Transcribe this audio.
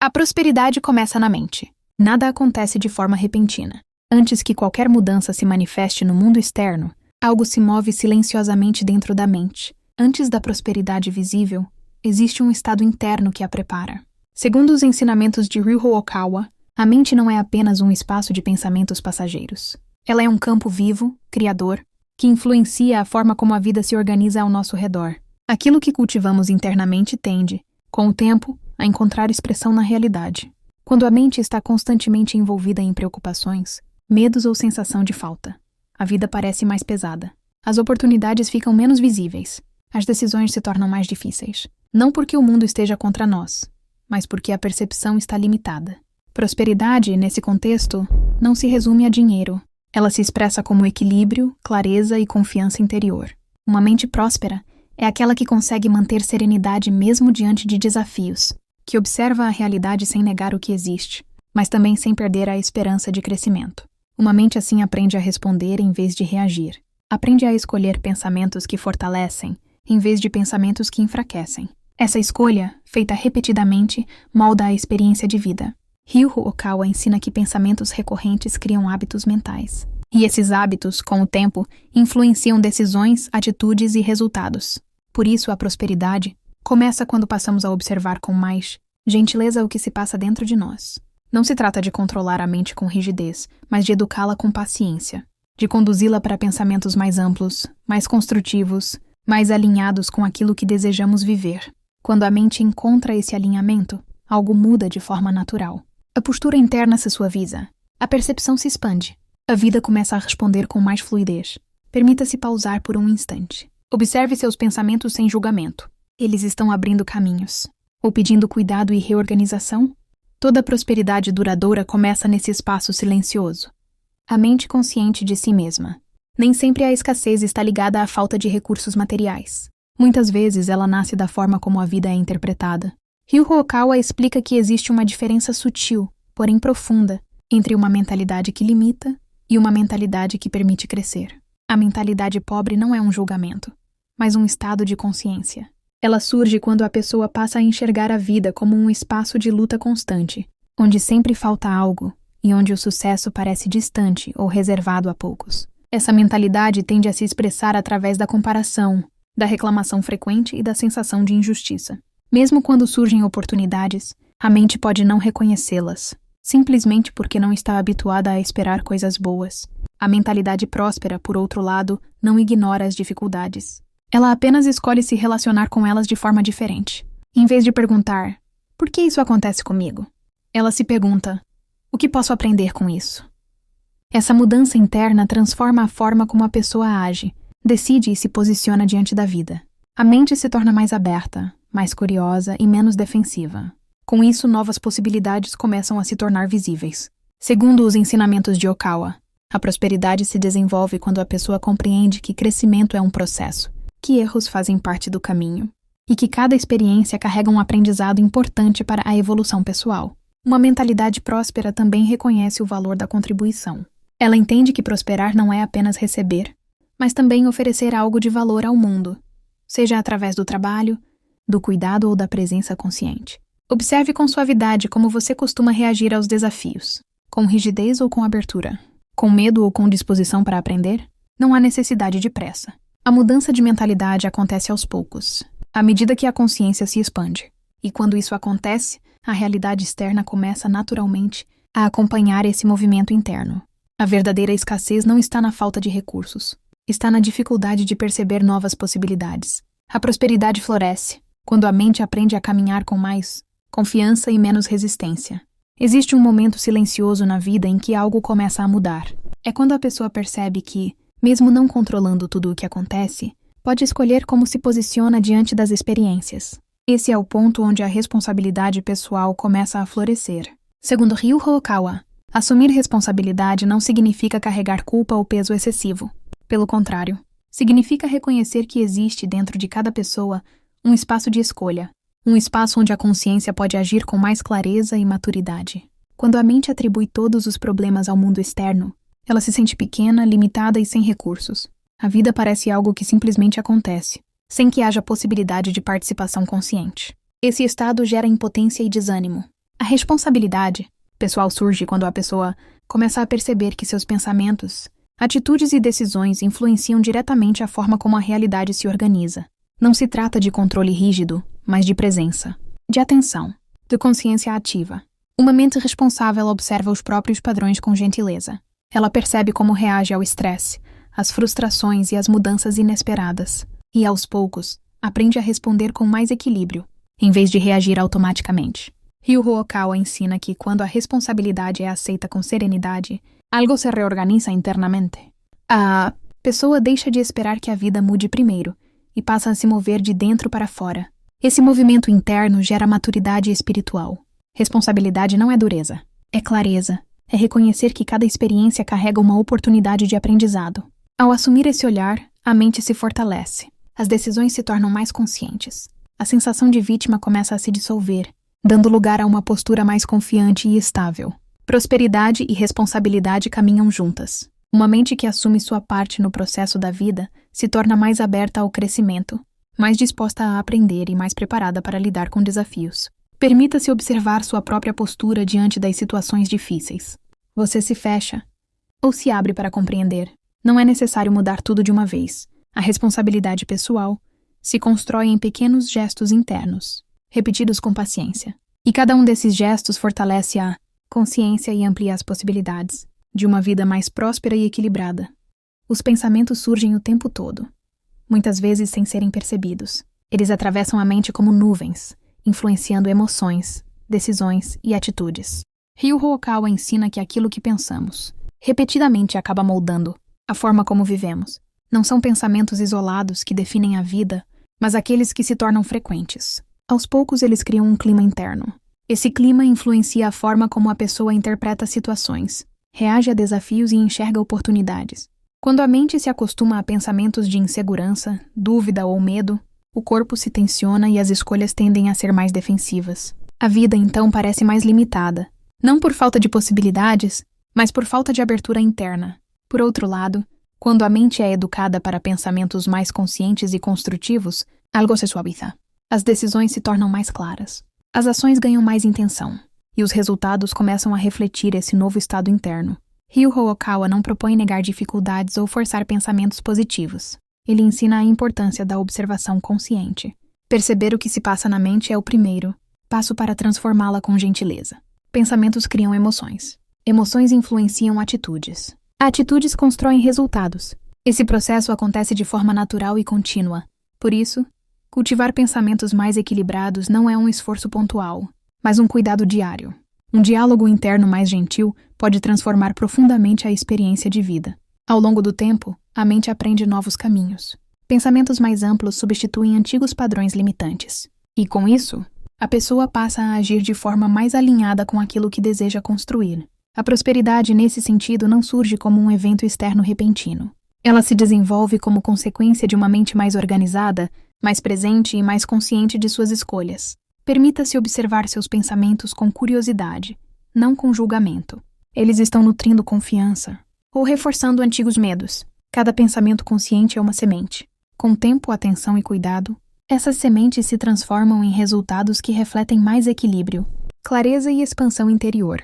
A prosperidade começa na mente. Nada acontece de forma repentina. Antes que qualquer mudança se manifeste no mundo externo, algo se move silenciosamente dentro da mente. Antes da prosperidade visível, existe um estado interno que a prepara. Segundo os ensinamentos de Ryuho Okawa, a mente não é apenas um espaço de pensamentos passageiros. Ela é um campo vivo, criador, que influencia a forma como a vida se organiza ao nosso redor. Aquilo que cultivamos internamente tende, com o tempo, a encontrar expressão na realidade. Quando a mente está constantemente envolvida em preocupações, medos ou sensação de falta, a vida parece mais pesada. As oportunidades ficam menos visíveis. As decisões se tornam mais difíceis. Não porque o mundo esteja contra nós, mas porque a percepção está limitada. Prosperidade, nesse contexto, não se resume a dinheiro. Ela se expressa como equilíbrio, clareza e confiança interior. Uma mente próspera é aquela que consegue manter serenidade mesmo diante de desafios, que observa a realidade sem negar o que existe, mas também sem perder a esperança de crescimento. Uma mente assim aprende a responder em vez de reagir. Aprende a escolher pensamentos que fortalecem, em vez de pensamentos que enfraquecem. Essa escolha, feita repetidamente, molda a experiência de vida. Ryuho Okawa ensina que pensamentos recorrentes criam hábitos mentais. E esses hábitos, com o tempo, influenciam decisões, atitudes e resultados. Por isso, a prosperidade começa quando passamos a observar com mais gentileza o que se passa dentro de nós. Não se trata de controlar a mente com rigidez, mas de educá-la com paciência, de conduzi-la para pensamentos mais amplos, mais construtivos, mais alinhados com aquilo que desejamos viver. Quando a mente encontra esse alinhamento, algo muda de forma natural. A postura interna se suaviza, a percepção se expande, a vida começa a responder com mais fluidez. Permita-se pausar por um instante. Observe seus pensamentos sem julgamento. Eles estão abrindo caminhos, ou pedindo cuidado e reorganização? Toda prosperidade duradoura começa nesse espaço silencioso. A mente consciente de si mesma. Nem sempre a escassez está ligada à falta de recursos materiais. Muitas vezes ela nasce da forma como a vida é interpretada. Ryuho Okawa explica que existe uma diferença sutil, porém profunda, entre uma mentalidade que limita e uma mentalidade que permite crescer. A mentalidade pobre não é um julgamento, mas um estado de consciência. Ela surge quando a pessoa passa a enxergar a vida como um espaço de luta constante, onde sempre falta algo e onde o sucesso parece distante ou reservado a poucos. Essa mentalidade tende a se expressar através da comparação, da reclamação frequente e da sensação de injustiça. Mesmo quando surgem oportunidades, a mente pode não reconhecê-las, simplesmente porque não está habituada a esperar coisas boas. A mentalidade próspera, por outro lado, não ignora as dificuldades. Ela apenas escolhe se relacionar com elas de forma diferente. Em vez de perguntar, por que isso acontece comigo? Ela se pergunta, o que posso aprender com isso? Essa mudança interna transforma a forma como a pessoa age, decide e se posiciona diante da vida. A mente se torna mais aberta, mais curiosa e menos defensiva. Com isso, novas possibilidades começam a se tornar visíveis. Segundo os ensinamentos de Okawa, a prosperidade se desenvolve quando a pessoa compreende que crescimento é um processo, que erros fazem parte do caminho e que cada experiência carrega um aprendizado importante para a evolução pessoal. Uma mentalidade próspera também reconhece o valor da contribuição. Ela entende que prosperar não é apenas receber, mas também oferecer algo de valor ao mundo, seja através do trabalho, do cuidado ou da presença consciente. Observe com suavidade como você costuma reagir aos desafios. Com rigidez ou com abertura? Com medo ou com disposição para aprender? Não há necessidade de pressa. A mudança de mentalidade acontece aos poucos, à medida que a consciência se expande. E quando isso acontece, a realidade externa começa naturalmente a acompanhar esse movimento interno. A verdadeira escassez não está na falta de recursos, está na dificuldade de perceber novas possibilidades. A prosperidade floresce quando a mente aprende a caminhar com mais confiança e menos resistência. Existe um momento silencioso na vida em que algo começa a mudar. É quando a pessoa percebe que, mesmo não controlando tudo o que acontece, pode escolher como se posiciona diante das experiências. Esse é o ponto onde a responsabilidade pessoal começa a florescer. Segundo Ryuho Okawa, assumir responsabilidade não significa carregar culpa ou peso excessivo. Pelo contrário, significa reconhecer que existe dentro de cada pessoa um espaço de escolha, um espaço onde a consciência pode agir com mais clareza e maturidade. Quando a mente atribui todos os problemas ao mundo externo, ela se sente pequena, limitada e sem recursos. A vida parece algo que simplesmente acontece, sem que haja possibilidade de participação consciente. Esse estado gera impotência e desânimo. A responsabilidade pessoal surge quando a pessoa começa a perceber que seus pensamentos, atitudes e decisões influenciam diretamente a forma como a realidade se organiza. Não se trata de controle rígido, mas de presença, de atenção, de consciência ativa. Uma mente responsável observa os próprios padrões com gentileza. Ela percebe como reage ao estresse, às frustrações e às mudanças inesperadas. E, aos poucos, aprende a responder com mais equilíbrio, em vez de reagir automaticamente. Ryu Hosokawa ensina que, quando a responsabilidade é aceita com serenidade, algo se reorganiza internamente. A pessoa deixa de esperar que a vida mude primeiro e passa a se mover de dentro para fora. Esse movimento interno gera maturidade espiritual. Responsabilidade não é dureza, é clareza. É reconhecer que cada experiência carrega uma oportunidade de aprendizado. Ao assumir esse olhar, a mente se fortalece. As decisões se tornam mais conscientes. A sensação de vítima começa a se dissolver, dando lugar a uma postura mais confiante e estável. Prosperidade e responsabilidade caminham juntas. Uma mente que assume sua parte no processo da vida se torna mais aberta ao crescimento, mais disposta a aprender e mais preparada para lidar com desafios. Permita-se observar sua própria postura diante das situações difíceis. Você se fecha ou se abre para compreender. Não é necessário mudar tudo de uma vez. A responsabilidade pessoal se constrói em pequenos gestos internos, repetidos com paciência. E cada um desses gestos fortalece a consciência e amplia as possibilidades de uma vida mais próspera e equilibrada. Os pensamentos surgem o tempo todo, muitas vezes sem serem percebidos. Eles atravessam a mente como nuvens, influenciando emoções, decisões e atitudes. Ryu Hosokawa ensina que aquilo que pensamos repetidamente acaba moldando a forma como vivemos. Não são pensamentos isolados que definem a vida, mas aqueles que se tornam frequentes. Aos poucos eles criam um clima interno. Esse clima influencia a forma como a pessoa interpreta situações, reage a desafios e enxerga oportunidades. Quando a mente se acostuma a pensamentos de insegurança, dúvida ou medo, o corpo se tensiona e as escolhas tendem a ser mais defensivas. A vida, então, parece mais limitada, não por falta de possibilidades, mas por falta de abertura interna. Por outro lado, quando a mente é educada para pensamentos mais conscientes e construtivos, algo se suaviza. As decisões se tornam mais claras. As ações ganham mais intenção, e os resultados começam a refletir esse novo estado interno. Ryu Hosokawa não propõe negar dificuldades ou forçar pensamentos positivos. Ele ensina a importância da observação consciente. Perceber o que se passa na mente é o primeiro passo para transformá-la com gentileza. Pensamentos criam emoções. Emoções influenciam atitudes. Atitudes constroem resultados. Esse processo acontece de forma natural e contínua. Por isso, cultivar pensamentos mais equilibrados não é um esforço pontual, mas um cuidado diário. Um diálogo interno mais gentil pode transformar profundamente a experiência de vida. Ao longo do tempo, a mente aprende novos caminhos. Pensamentos mais amplos substituem antigos padrões limitantes. E, com isso, a pessoa passa a agir de forma mais alinhada com aquilo que deseja construir. A prosperidade, nesse sentido, não surge como um evento externo repentino. Ela se desenvolve como consequência de uma mente mais organizada, mais presente e mais consciente de suas escolhas. Permita-se observar seus pensamentos com curiosidade, não com julgamento. Eles estão nutrindo confiança ou reforçando antigos medos. Cada pensamento consciente é uma semente. Com tempo, atenção e cuidado, essas sementes se transformam em resultados que refletem mais equilíbrio, clareza e expansão interior.